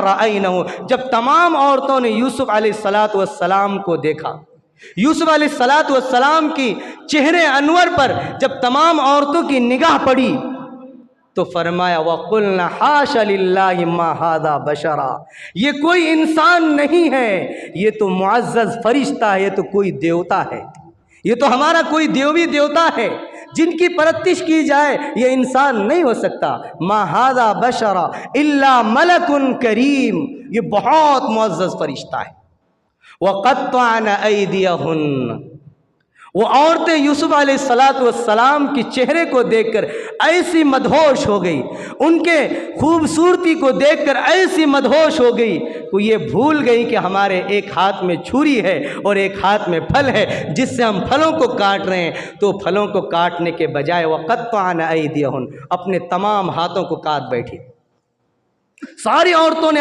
رأینہ، جب تمام عورتوں نے یوسف علیہ السلام کو دیکھا، یوسف علیہ السلام کی چہرے انور پر جب تمام عورتوں کی نگاہ پڑی تو فرمایا وَقُلْنَا حَاشَ لِلَّهِ مَا هَذَا بَشَرًا، یہ کوئی انسان نہیں ہے، یہ تو معزز فرشتہ ہے، یہ تو کوئی دیوتا ہے، یہ تو ہمارا کوئی دیوتا ہے جن کی پرستش کی جائے، یہ انسان نہیں ہو سکتا۔ مَا هَذَا بَشَرًا إِلَّا مَلَكٌ کریم، یہ بہت معزز فرشتہ ہے۔ وَقَطَّعْنَ أَيْدِيَهُنَّ، وہ عورتیں یوسف علیہ السلام کی چہرے کو دیکھ کر ایسی مدہوش ہو گئی، ان کے خوبصورتی کو دیکھ کر ایسی مدہوش ہو گئی کہ یہ بھول گئی کہ ہمارے ایک ہاتھ میں چھری ہے اور ایک ہاتھ میں پھل ہے جس سے ہم پھلوں کو کاٹ رہے ہیں، تو پھلوں کو کاٹنے کے بجائے وَقَطَّعْنَ أَيْدِيَهُنَّ، اپنے تمام ہاتھوں کو کاٹ بیٹھی۔ ساری عورتوں نے